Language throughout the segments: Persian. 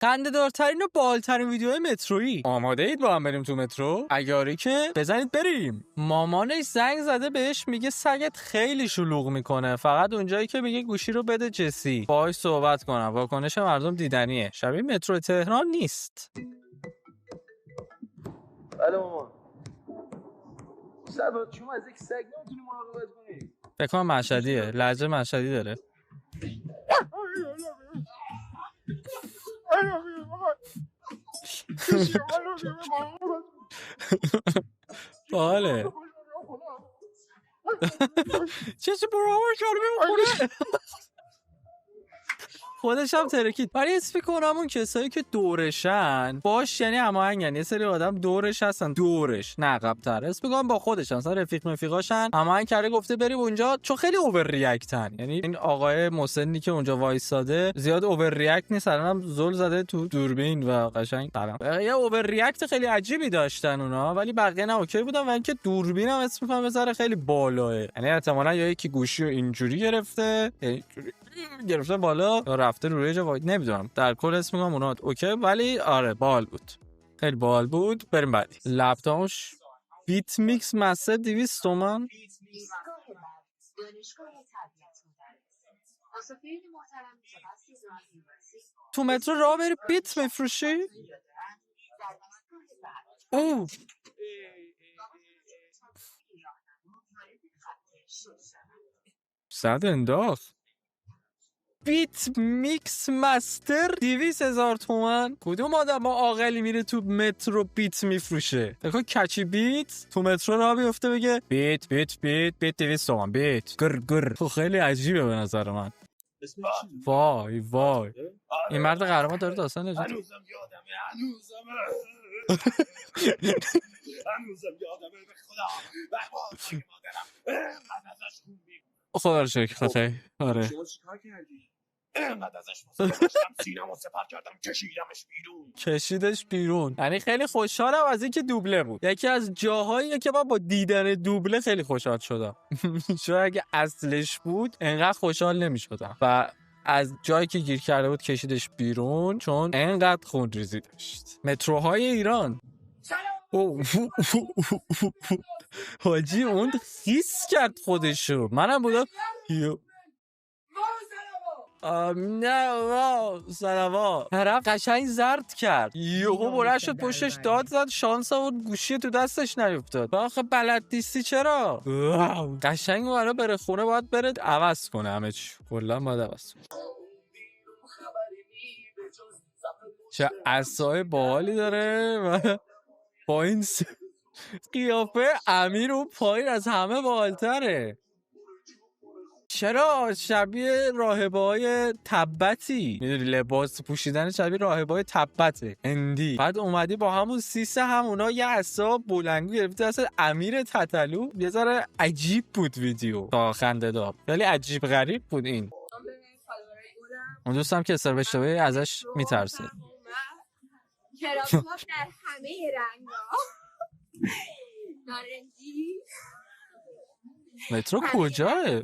خنده‌دارترین و بالترین ویدیوهای مترویی. آماده اید با هم بریم تو مترو؟ اگه آره که بزنید بریم. مامانش زنگ زده بهش میگه سگت خیلی شلوغ میکنه، فقط اونجایی که میگه گوشی رو بده جسی باهاش صحبت کنم. واکنش مردم دیدنیه. شبیه مترو تهران نیست. بله مامان. سبا شما از یک سگ نمیتونی مراقبت کنی؟ فکر کنم مشهدیه، لهجه مشهدی داره. باله چه برامون شروع می‌کنه. خودش هم ترکید. ولی حس می‌کنم اون کسایی که دورشن باش، یعنی هماهنگن، یه سری آدم دورش هستن، دورش نه عقب‌تر، حس می‌کنم با خودشن، مثلا رفیق مفیقاشن هماهنگ کرده گفته بریم اونجا، چون خیلی اوور ریاکتن. یعنی این آقای مسنی که اونجا وایساده زیاد اوور ریاکت نیست، الانم زل زده تو دوربین و قشنگ طرف. یه اوور ریاکت خیلی عجیبی داشتن اونا، ولی بقیه نه اوکی بودن. و اینکه دوربینم اسم می‌کنم بذاره خیلی بالاه، یعنی احتمالاً یا یکی گوشی رو اینجوری گرفته، گرفته بالا یا رفته روی جا واید، نمیدونم. در کل اسم میگم اونا اوکی، ولی آره بال بود، خیلی بال بود. بریم بعدی. لپتاپش بیت میکس مستر 200 تومن. تو مترو راه بری بیت میفروشی؟ اوه صد انداخت. بیت میکس مستر 200,000 تومن. کدوم آدم عاقلی میره تو مترو بیت میفروشه؟ بگو کچی بیت تو مترو راه بیفته بگه بیت بیت بیت بیت 200 تومن بیت گر گر. خیلی عجیبه به نظر من. وای وای این مرد قهرمان داره داستان نجات. هنوزم یادمه به خدا. بابا مادرم ازش خوب خدا رو شکر. خیلی آره. شما چیکار کردی؟ اینقدر ازش مصاحبه سینه‌مو سپر کردم کشیدمش بیرون. کشیدش بیرون. یعنی خیلی خوشحالم از اینکه دوبله بود. یکی از جاهاییه که من با دیدن دوبله خیلی خوشحال شدم. چون اگه اصلش بود انقدر خوشحال نمی‌شدم. و از جایی که گیر کرده بود کشیدش بیرون چون انقدر خونریزی داشت. متروهای ایران. حاجی اون خیس کرد خودشو. منم بودم نه واو سلام. طرف قشنگ زرد کرد، یهو بلند شد پشتش داد زد، شانس آورد گوشی تو دستش نیفتاد. آخه بلد نیستی چرا؟ قشنگ برای بره خونه باید بره عوض کنه همه چی، کلا باید عوض کنه. چه عصای باحالی داره و با این قیافه امیر اون پایین از همه باحال‌تره. چرا شبیه راهبه‌های تبتی؟ میدونی لباس پوشیدن شبیه راهبه‌های تبته هندی. بعد اومدی با همون سیس همونا یه عصا بلنگو گرفتی اصلا امیر تتلو. یه ذره عجیب بود ویدیو تا خنده دار، ولی عجیب غریب بود. این اون دوستم که استر بشتبه ازش میترسه. کراپ در همه رنگ‌ها نارنجی. مترو کجاه؟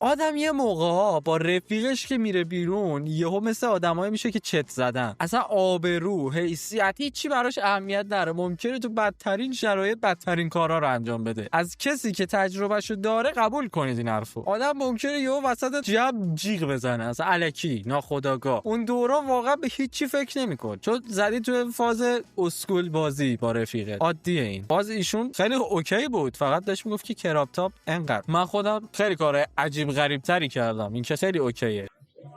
آدم یه موقع با رفیقش که میره بیرون یهو مثل آدمایی میشه که چت زدن، اصلا آبرو حیثیت هیچی براش اهمیت نداره. ممکنه تو بدترین شرایط بدترین کارا رو انجام بده. از کسی که تجربهشو داره قبول کنید این حرفو. آدم ممکنه یهو وسط جیغ بزنه اصلا الکی ناخودآگاه. اون دوران واقعا به هیچی فکر نمی‌کنه چون زدی تو فاز اسکول بازی با رفیقت. عادیه این. باز ایشون خیلی اوکی بود، فقط داشت میگفت که کراپ تاپ انقدر. من خودم خیلی کار عجیب غریب تری کردم، این که خیلی اوکیه.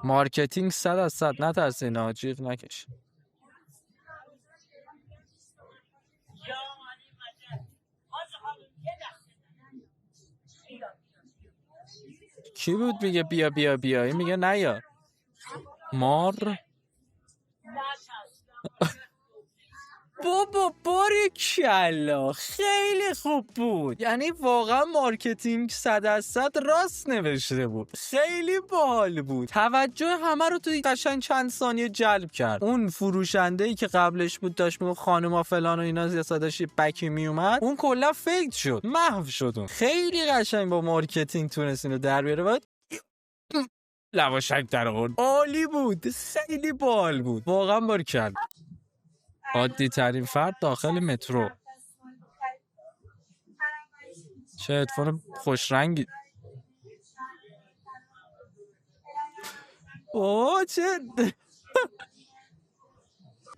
مارکتینگ 100% نترسین، جیغ نکش. کی بود میگه بیا بیا بیا؟ این میگه نیا مار. بابا باریکلا خیلی خوب بود. یعنی واقعا مارکتینگ 100% راست نوشته بود. خیلی باحال بود. توجه همه رو توی قشنگ چند ثانیه جلب کرد. اون فروشنده‌ای که قبلش بود داشت میگفت خانوما فلان و اینا، یه صداش بکی میومد، اون کلا فیک شد، محو شد. اون خیلی قشنگ با مارکتینگ تونست اینو در بیاره. بعد لواشک در آورد. عالی بود، خیلی بال بود واقعا. باریکلا. عادی ترین فرد داخل مترو. چه هدفون خوش رنگی. اوه چه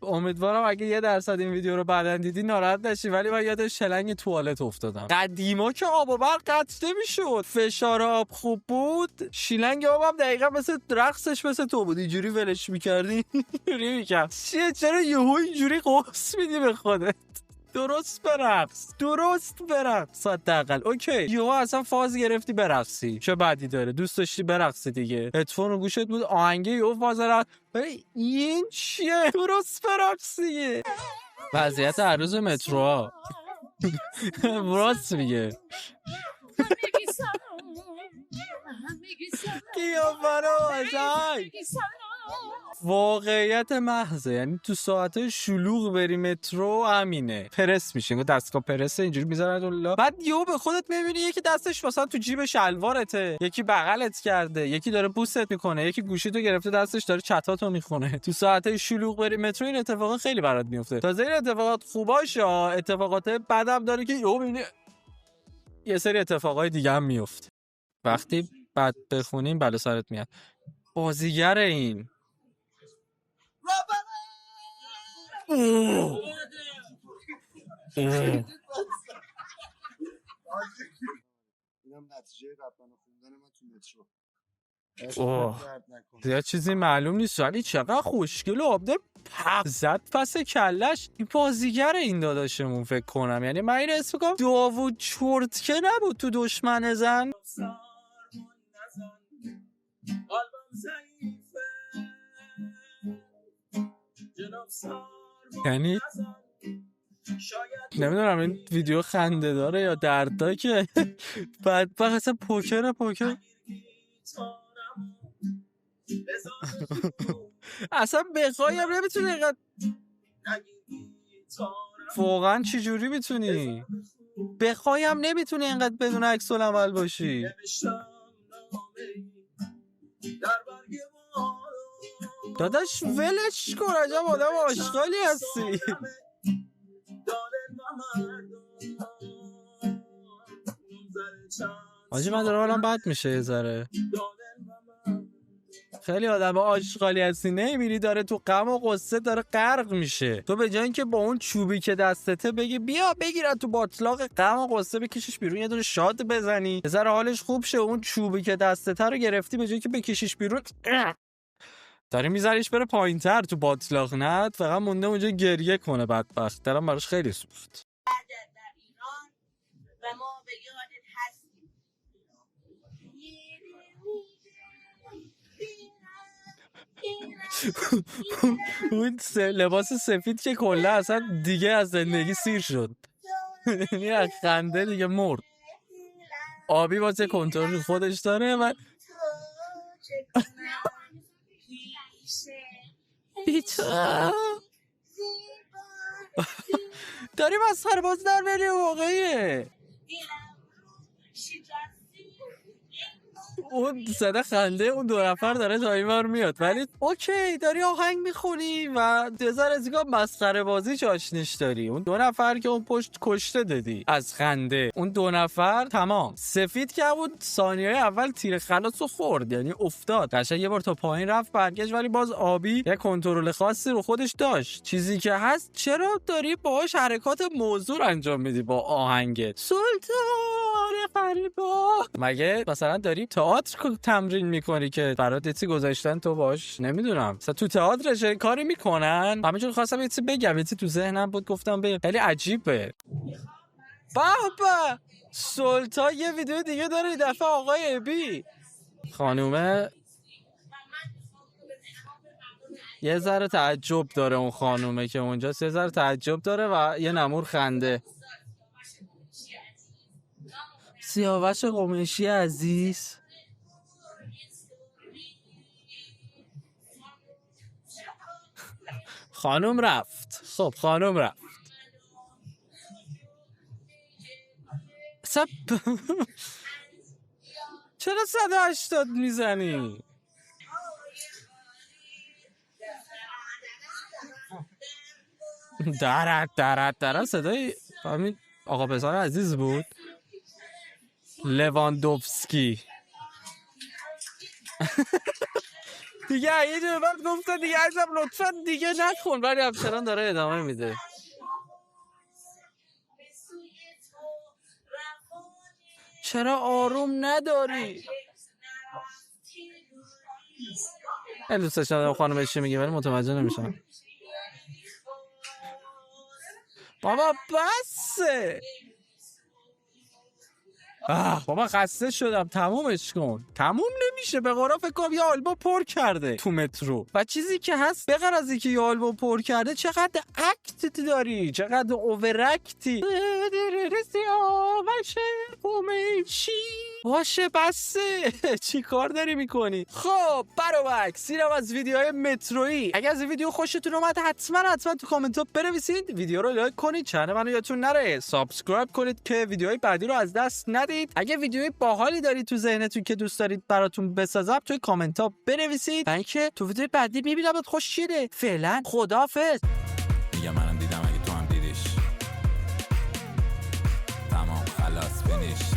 امیدوارم اگه 1% این ویدیو رو بعدن دیدی ناراحت نشی، ولی من یاد شلنگ توالت افتادم. قدیما که آب و برق قطع نمیشد، فشار آب خوب بود، شیلنگ آبم دقیقا مثل رقصش مثل تو بود، اینجوری ولش میکردی اینجوری میکرد. چرا یهو اینجوری قرص میدی به خودت؟ درست برقص حداقل. اوکی یهو اصلا فاز گرفتی برقصی، چه بدی داره؟ دوست داشتی برقصی دیگه، هدفون رو گوشت بود، آهنگه یهو فاز رفت. این چیه؟ درست برقصیه. وضعیت هر روز متروها راست میگه. واقعیت محضه، یعنی تو ساعت شلوغ بری مترو همینه، پرس میشه، دستگاه پرسه اینجوری میذارن بعد یهو به خودت میبینی یکی دستش مثلا تو جیب شلوارته، یکی بغلت کرده، یکی داره بوست میکنه، یکی گوشیتو گرفته دستش داره چتاتو میخونه. تو ساعت شلوغ بری مترو این اتفاقا خیلی برات میفته. تازه این اتفاقات خوباشه، اتفاقات بدم داره که یهو میبینی یه سری اتفاقای دیگه هم میفته. وقتی بد بخونیم بلا سرت میاد. بازیگر این اینم نتیجه قبلا خوندن من تو مترو. دیگه چیزی معلوم نیست، ولی چقدر خوشگل و آبده زد پس کلش. این بازیگر این داداشمون فکر کنم، یعنی من این اسم کنم داوود چرتکه نبود تو دشمن زن. یعنی نمیدونم این ویدیو خنده داره یا دردناکه که بعد اصلا پوکر اصلا بخوایم نمیتونی اینقدر، واقعا چی جوری میتونی بخوایم نمیتونی اینقدر بدون عکس العمل باشی. داداش ولش کن، عجب آدم آشغالی هستی. آجی من داره حالم بد میشه یه ذره. خیلی آدم آشغالی هستی، نمیری داره تو غم و غصه داره غرق میشه. تو به جای اینکه با اون چوبی که دستته بگی بیا بگیره تو باطلاق غم و غصه بکشیش بیرون، یه دونه شاد بزنی یه ذره حالش خوب شه. اون چوبی که دستته رو گرفتی، به جای اینکه بکشیش بیرون داری میذاریش بره پایینتر تو باطلاق. نه فقط مونده اونجا گریه کنه بدبخت. دلم براش خیلی سوخت. اون لباس سفید که کلا اصلا دیگه از زندگی سیر شد. یعنی از خنده دیگه مرد. آبی واسه کنترل خودش داره و داری مسخره باز در بری واقعیه. اون صدا خنده اون دو نفر داره تایمر میاد، ولی اوکی داری آهنگ میخونی و دزار از اینگاه مسخره بازی چاشنش داری. اون دو نفر که اون پشت کشته دادی از خنده، اون دو نفر تمام. سفید که بود ثانیه اول تیر خلاص رو خورد، یعنی افتاد قشنگ یه بار تا پایین رفت برگشت، ولی باز آبی یه کنترل خاصی رو خودش داشت. چیزی که هست چرا داری باهاش حرکات موزون انجام میدی با آهنگت؟ سلطان قلبا مگه مثلا داری تئاتر تمرین میکنی که برات چیزی گذاشتن تو باش؟ نمیدونم مثلا تو تئاترش کاری میکنن. همینجور خواستم یه چیزی بگم، یه چیزی تو ذهنم بود گفتم بگم، خیلی عجیبه. بابا سلطان یه ویدیو دیگه داره این دفعه آقای ابی خانومه یه ذره تعجب داره، اون خانومه که اونجاست یه ذره تعجب داره و یه نمور خنده. سیاوش قمیشی عزیز خانم رفت. خب خانم رفت. چرا 180 میزنی؟ درد صدای همین آقا پسر عزیز بود. لواندوفسکی. دیگه یه جور بعد گفتن دیگه ازم لطفا دیگه نخون، ولی همچنان داره ادامه میده. چرا آروم نداری؟ خیلی دوستش ندارم خانمش چی میگه ولی متوجه نمیشم. بابا بسه. بابا خسته شدم، تمومش کن. تموم نمیشه، به قرآن فکر کنم یه آلبوم پر کرده تو مترو. و چیزی که هست بغیر از اینکه یه آلبوم پر کرده، چقدر اکت داری، چقدر اوورکتی. باشه بسه. چی کار داری میکنی؟ خب برابکس اینم از ویدیوهای مترویی. اگه از ویدیو خوشتون اومد حتما تو کامنت ها بنویسید، ویدیو رو لایک کنید، چنل منو یادتون نره سابسکرایب کنید که ویدیوهای بعدی رو از دست ندید. اگه ویدیوی باحالی دارید تو ذهنتون که دوست دارید براتون بسازم توی کامنت ها بنویسید. اینکه تو ویدیو بعدی میبینمت. خوشگله. فعلا خداحافظ. دیگه منم دیدم اگه تو هم دیدیش. تمام خلاص فینیش.